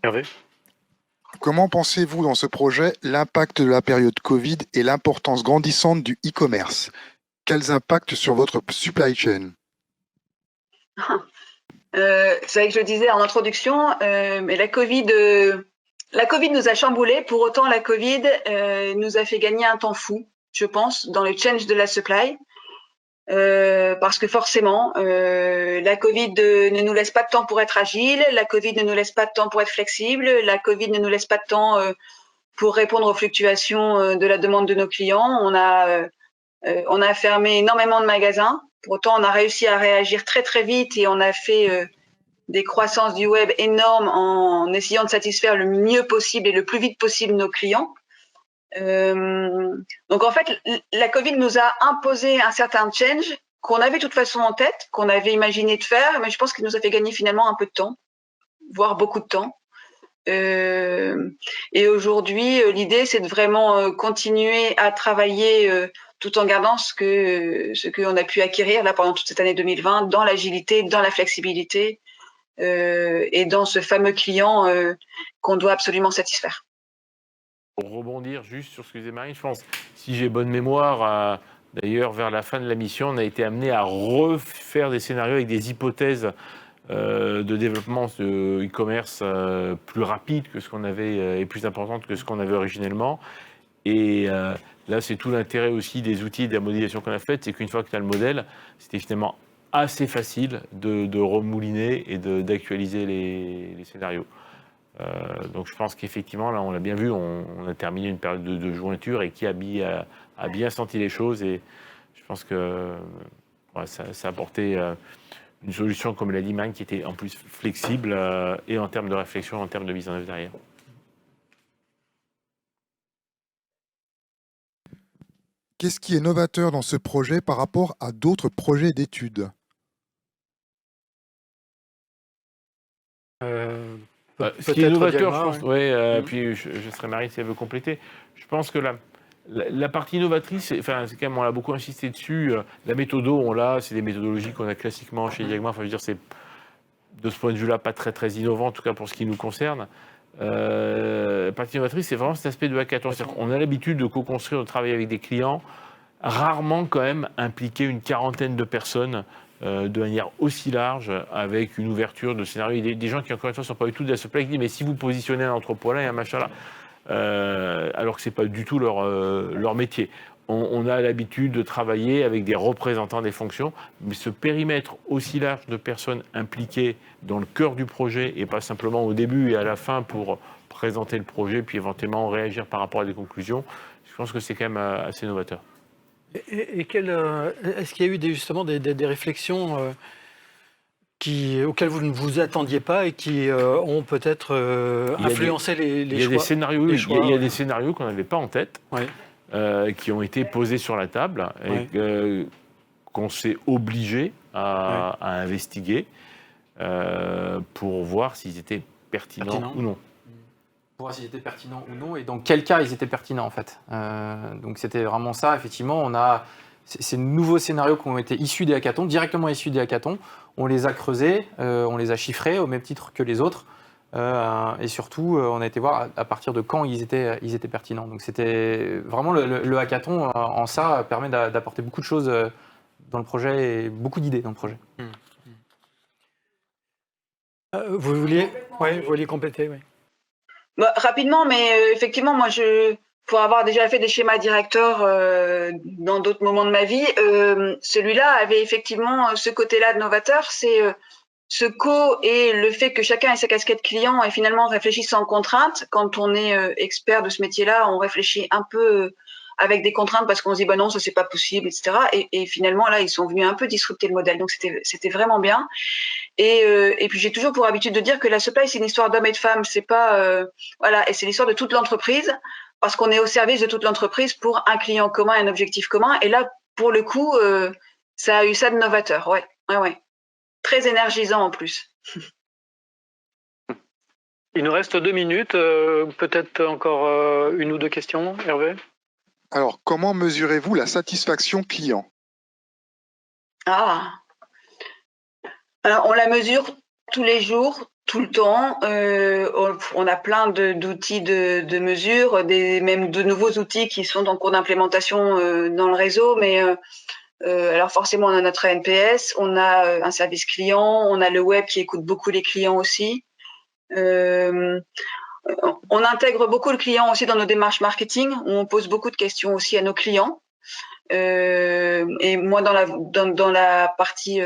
Speaker 1: Hervé ?
Speaker 5: Comment pensez-vous dans ce projet l'impact de la période Covid et l'importance grandissante du e-commerce? Quels impacts sur votre supply chain?
Speaker 4: C'est vrai que je le disais en introduction, mais la Covid nous a chamboulés. Pour autant, la Covid nous a fait gagner un temps fou, je pense, dans le change de la supply. Parce que forcément, la Covid ne nous laisse pas de temps pour être agile, la Covid ne nous laisse pas de temps pour être flexible, la Covid ne nous laisse pas de temps pour répondre aux fluctuations de la demande de nos clients. On a fermé énormément de magasins. Pour autant, on a réussi à réagir très très vite et on a fait des croissances du web énormes en essayant de satisfaire le mieux possible et le plus vite possible nos clients. Donc en fait, la Covid nous a imposé un certain change qu'on avait de toute façon en tête, qu'on avait imaginé de faire, mais je pense qu'il nous a fait gagner finalement un peu de temps, voire beaucoup de temps. Et aujourd'hui, l'idée, c'est de vraiment continuer à travailler tout en gardant ce qu'on a pu acquérir là pendant toute cette année 2020 dans l'agilité, dans la flexibilité et dans ce fameux client qu'on doit absolument satisfaire.
Speaker 2: Pour rebondir juste sur ce que disait Marine, je pense, si j'ai bonne mémoire, d'ailleurs, vers la fin de la mission, on a été amené à refaire des scénarios avec des hypothèses de développement de e-commerce plus rapide que ce qu'on avait et plus importante que ce qu'on avait originellement. Et là, c'est tout l'intérêt aussi des outils et de la modélisation qu'on a faite, c'est qu'une fois que tu as le modèle, c'était finalement assez facile de remouliner et d'actualiser les scénarios. Donc je pense qu'effectivement, là, on l'a bien vu, on a terminé une période de jointure et Kiabi a bien senti les choses. Et je pense que ça a apporté une solution, comme l'a dit Marine, qui était en plus flexible et en termes de réflexion, en termes de mise en œuvre derrière.
Speaker 5: Qu'est-ce qui est novateur dans ce projet par rapport à d'autres projets d'études?
Speaker 2: Ce qui est novateur, je pense, puis je serai Marie si elle veut compléter. Je pense que la partie innovatrice, c'est quand même, on a beaucoup insisté dessus. La méthode, on l'a, c'est des méthodologies qu'on a classiquement chez Diagma. Enfin, je veux dire, c'est de ce point de vue-là pas très innovant, en tout cas pour ce qui nous concerne. La partie innovatrice, c'est vraiment cet aspect de hackathon. On a l'habitude de co-construire, de travailler avec des clients, rarement quand même impliquer une quarantaine de personnes de manière aussi large, avec une ouverture de scénario. Il y a des gens qui, encore une fois, ne sont pas du tout de la supply, qui disent mais si vous positionnez un entrepôt là et un machin là, alors que ce n'est pas du tout leur métier. On a l'habitude de travailler avec des représentants des fonctions, mais ce périmètre aussi large de personnes impliquées dans le cœur du projet et pas simplement au début et à la fin pour présenter le projet puis éventuellement réagir par rapport à des conclusions, je pense que c'est quand même assez novateur.
Speaker 1: Et est-ce qu'il y a eu justement des réflexions auxquelles vous ne vous attendiez pas et qui ont peut-être influencé les choix?
Speaker 2: Il y a des scénarios qu'on n'avait pas en tête, qui ont été posés sur la table et qu'on s'est obligé à investiguer pour voir s'ils étaient pertinents ou non.
Speaker 3: Pour voir s'ils étaient pertinents ou non, et dans quel cas ils étaient pertinents en fait. Donc c'était vraiment ça, effectivement, on a ces nouveaux scénarios qui ont été issus des hackathons, directement issus des hackathons, on les a creusés, on les a chiffrés au même titre que les autres, et surtout on a été voir à partir de quand ils étaient pertinents. Donc c'était vraiment le hackathon en ça permet d'apporter beaucoup de choses dans le projet et beaucoup d'idées dans le projet.
Speaker 1: Vous vouliez compléter, oui.
Speaker 4: Bah, rapidement, mais effectivement, moi, pour avoir déjà fait des schémas directeurs dans d'autres moments de ma vie, celui-là avait effectivement ce côté-là de novateur, c'est ce et le fait que chacun ait sa casquette client et finalement réfléchit sans contrainte. Quand on est expert de ce métier-là, on réfléchit un peu avec des contraintes parce qu'on se dit bah non, ça c'est pas possible, etc. Et finalement là, ils sont venus un peu disrupter le modèle, donc c'était vraiment bien. Et puis j'ai toujours pour habitude de dire que la supply c'est une histoire d'hommes et de femmes, c'est pas voilà, et c'est l'histoire de toute l'entreprise parce qu'on est au service de toute l'entreprise pour un client commun, un objectif commun. Et là, pour le coup, ça a eu ça de novateur, ouais. Très énergisant en plus.
Speaker 6: Il nous reste 2 minutes, peut-être encore une ou deux questions, Hervé?
Speaker 5: Alors, comment mesurez-vous la satisfaction client?
Speaker 4: Alors, on la mesure tous les jours, tout le temps. On a plein d'outils de mesure, même de nouveaux outils qui sont en cours d'implémentation dans le réseau, mais alors forcément, on a notre NPS, on a un service client, on a le web qui écoute beaucoup les clients aussi. On intègre beaucoup le client aussi dans nos démarches marketing, où on pose beaucoup de questions aussi à nos clients. Et moi, dans la partie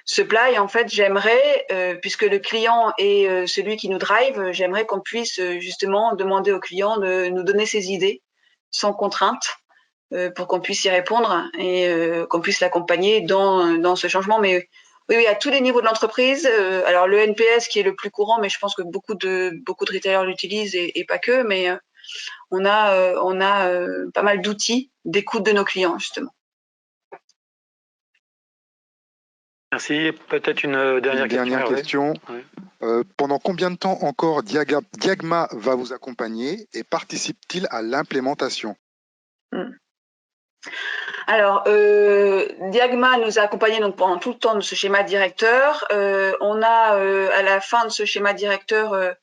Speaker 4: supply, en fait, j'aimerais, puisque le client est celui qui nous drive, j'aimerais qu'on puisse justement demander au client de nous donner ses idées sans contrainte pour qu'on puisse y répondre et qu'on puisse l'accompagner dans ce changement. Mais Oui, à tous les niveaux de l'entreprise. Alors le NPS qui est le plus courant, mais je pense que beaucoup de retailers l'utilisent et pas que. Mais on a pas mal d'outils d'écoute de nos clients justement.
Speaker 6: Merci. Peut-être une dernière question.
Speaker 4: Ouais.
Speaker 5: Pendant combien de temps encore Diagma va vous accompagner et participe-t-il à l'implémentation?
Speaker 4: Alors, Diagma nous a accompagnés donc pendant tout le temps de ce schéma directeur. On a, à la fin de ce schéma directeur,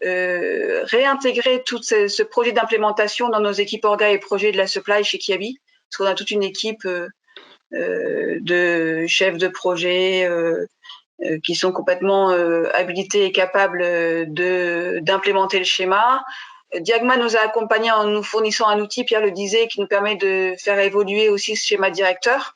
Speaker 4: réintégré tout ce projet d'implémentation dans nos équipes orga et projets de la supply chez Kiabi, parce qu'on a toute une équipe de chefs de projet qui sont complètement habilités et capables d'implémenter le schéma. Diagma nous a accompagnés en nous fournissant un outil, Pierre le disait, qui nous permet de faire évoluer aussi ce schéma directeur.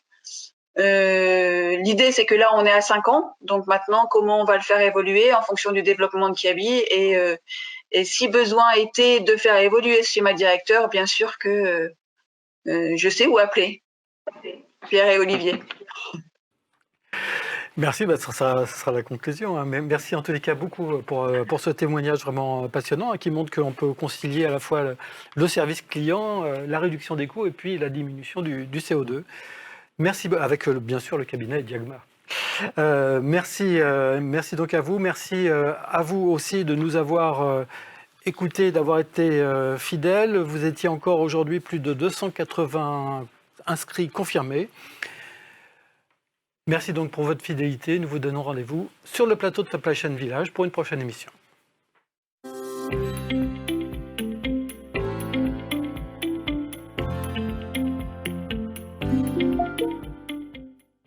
Speaker 4: L'idée, c'est que là, on est à 5 ans. Donc maintenant, comment on va le faire évoluer en fonction du développement de Kiabi et si besoin était de faire évoluer ce schéma directeur, bien sûr que je sais où appeler Pierre et Olivier.
Speaker 1: Merci, ce sera la conclusion. Hein. Mais merci en tous les cas beaucoup pour ce témoignage vraiment passionnant qui montre qu'on peut concilier à la fois le service client, la réduction des coûts et puis la diminution du CO2. Merci, avec bien sûr le cabinet Diagma. Merci donc à vous. Merci à vous aussi de nous avoir écoutés, d'avoir été fidèles. Vous étiez encore aujourd'hui plus de 280 inscrits confirmés. Merci donc pour votre fidélité. Nous vous donnons rendez-vous sur le plateau de Supply Chain Village pour une prochaine émission.